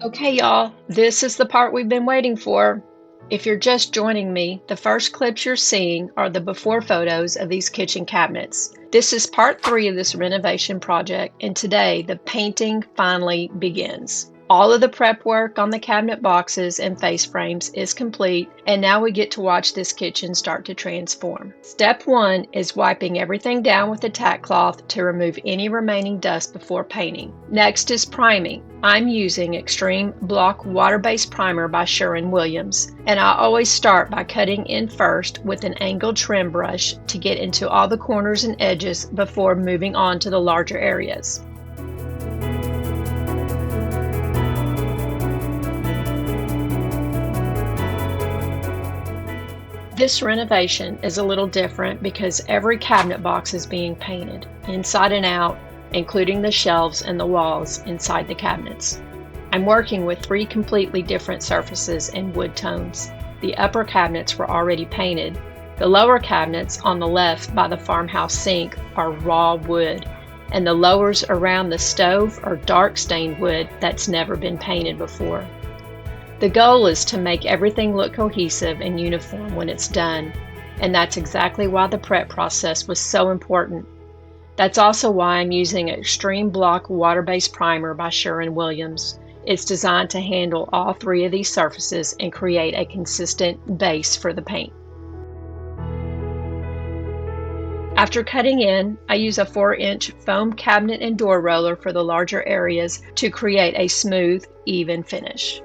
Okay, y'all, this is the part we've been waiting for. If you're just joining me, the first clips you're seeing are the before photos of these kitchen cabinets. This is part 3 of this renovation project, and today the painting finally begins. All of the prep work on the cabinet boxes and face frames is complete, and now we get to watch this kitchen start to transform. Step 1 is wiping everything down with a tack cloth to remove any remaining dust before painting. Next is priming. I'm using Extreme Block Water-Based Primer by Sherwin-Williams, and I always start by cutting in first with an angled trim brush to get into all the corners and edges before moving on to the larger areas. This renovation is a little different because every cabinet box is being painted, inside and out, including the shelves and the walls inside the cabinets. I'm working with 3 completely different surfaces and wood tones. The upper cabinets were already painted. The lower cabinets on the left by the farmhouse sink are raw wood, and the lowers around the stove are dark stained wood that's never been painted before. The goal is to make everything look cohesive and uniform when it's done, and that's exactly why the prep process was so important. That's also why I'm using Extreme Block Water-Based Primer by Sherwin-Williams. It's designed to handle all 3 of these surfaces and create a consistent base for the paint. After cutting in, I use a 4-inch foam cabinet and door roller for the larger areas to create a smooth, even finish.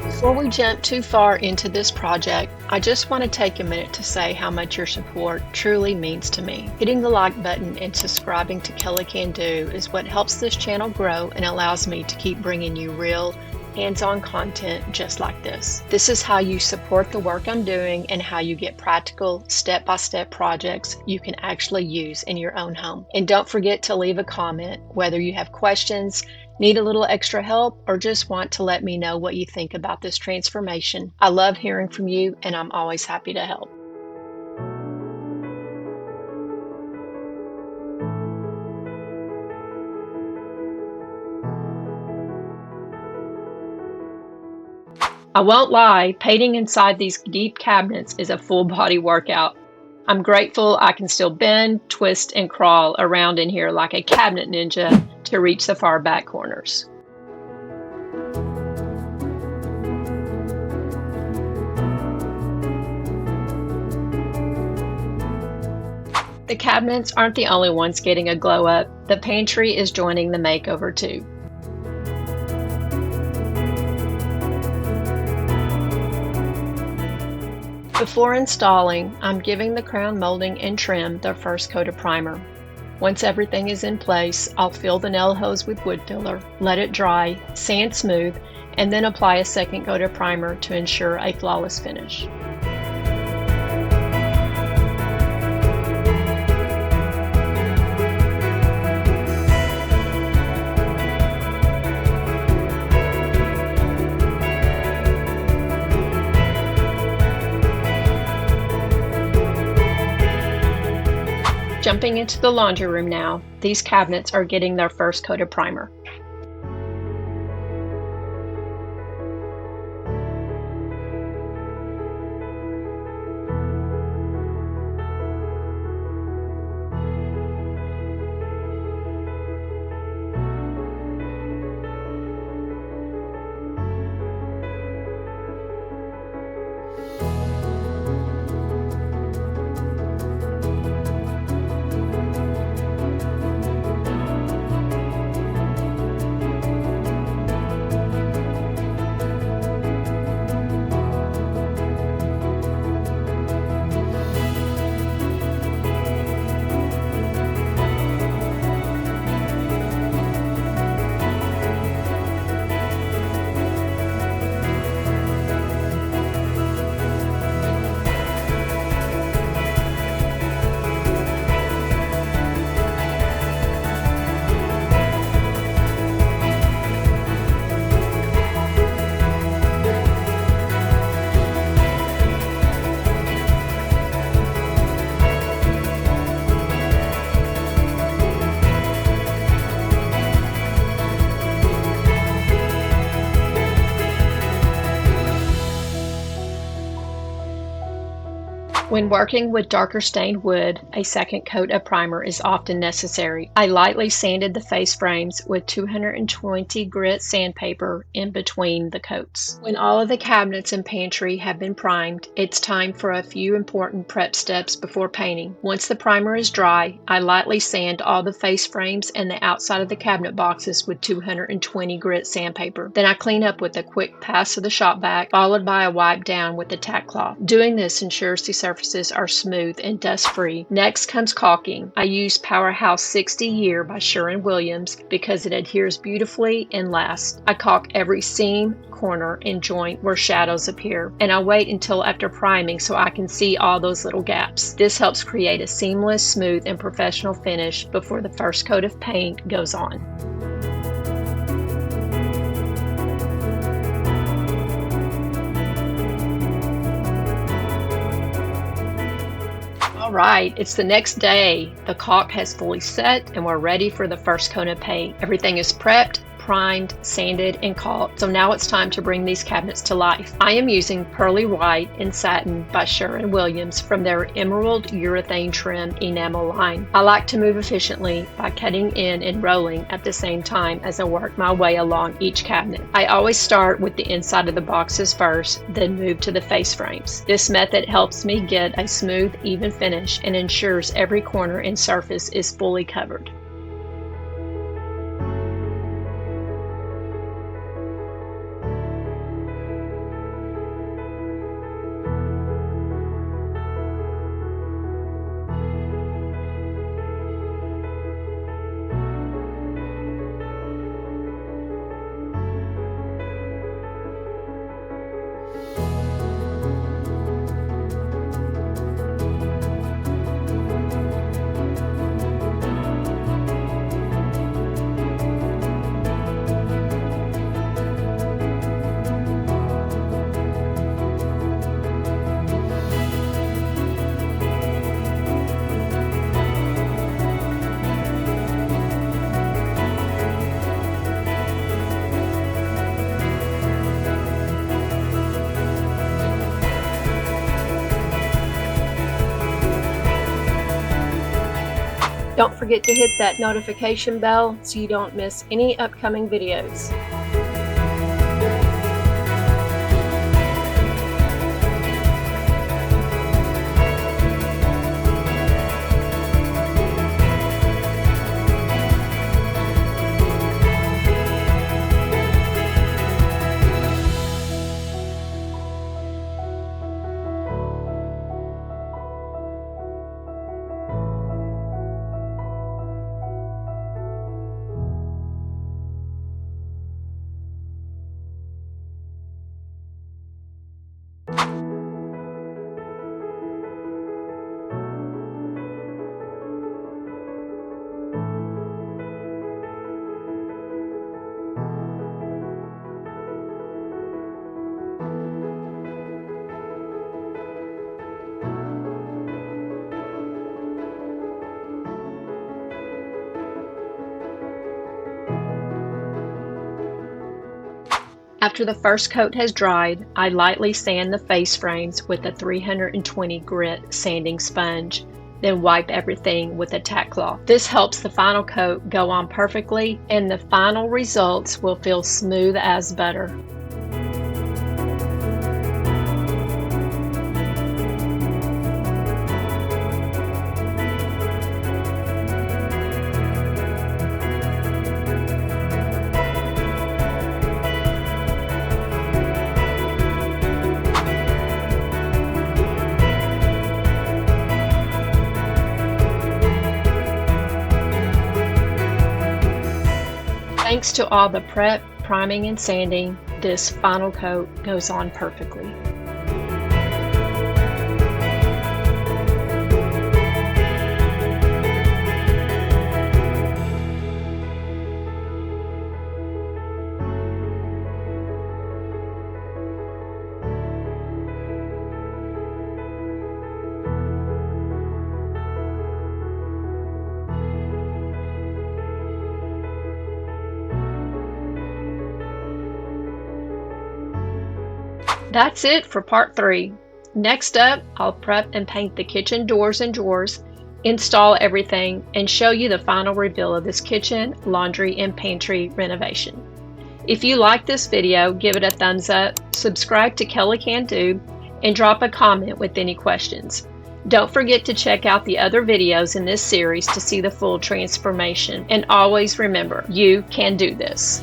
Before we jump too far into this project, I just want to take a minute to say how much your support truly means to me. Hitting the like button and subscribing to Kellie Kan-Do is what helps this channel grow and allows me to keep bringing you real, hands-on content just like this. This is how you support the work I'm doing and how you get practical, step-by-step projects you can actually use in your own home. And don't forget to leave a comment, whether you have questions, need a little extra help, or just want to let me know what you think about this transformation. I love hearing from you, and I'm always happy to help. I won't lie, painting inside these deep cabinets is a full body workout. I'm grateful I can still bend, twist, and crawl around in here like a cabinet ninja to reach the far back corners. The cabinets aren't the only ones getting a glow up. The pantry is joining the makeover too. Before installing, I'm giving the crown molding and trim their first coat of primer. Once everything is in place, I'll fill the nail hose with wood filler, let it dry, sand smooth, and then apply a second coat of primer to ensure a flawless finish. Jumping into the laundry room now, these cabinets are getting their first coat of primer. When working with darker stained wood, a second coat of primer is often necessary. I lightly sanded the face frames with 220 grit sandpaper in between the coats. When all of the cabinets and pantry have been primed, it's time for a few important prep steps before painting. Once the primer is dry, I lightly sand all the face frames and the outside of the cabinet boxes with 220 grit sandpaper. Then I clean up with a quick pass of the shop vac, followed by a wipe down with the tack cloth. Doing this ensures the surfaces are smooth and dust-free. Next comes caulking. I use Powerhouse 60 Year by Sherwin-Williams because it adheres beautifully and lasts. I caulk every seam, corner, and joint where shadows appear, and I wait until after priming so I can see all those little gaps. This helps create a seamless, smooth, and professional finish before the first coat of paint goes on. All right, it's the next day. The caulk has fully set and we're ready for the first coat of paint. Everything is prepped, primed, sanded, and caulked. So now it's time to bring these cabinets to life. I am using Pearly White and Satin by Sherwin-Williams from their Emerald Urethane Trim enamel line. I like to move efficiently by cutting in and rolling at the same time as I work my way along each cabinet. I always start with the inside of the boxes first, then move to the face frames. This method helps me get a smooth, even finish and ensures every corner and surface is fully covered. Don't forget to hit that notification bell so you don't miss any upcoming videos. After the first coat has dried, I lightly sand the face frames with a 320 grit sanding sponge, then wipe everything with a tack cloth. This helps the final coat go on perfectly and the final results will feel smooth as butter. Thanks to all the prep, priming, and sanding, this final coat goes on perfectly. That's it for part 3. Next up, I'll prep and paint the kitchen doors and drawers, install everything, and show you the final reveal of this kitchen, laundry, and pantry renovation. If you like this video, give it a thumbs up, subscribe to Kellie Kan-Do, and drop a comment with any questions. Don't forget to check out the other videos in this series to see the full transformation. And always remember, you can do this.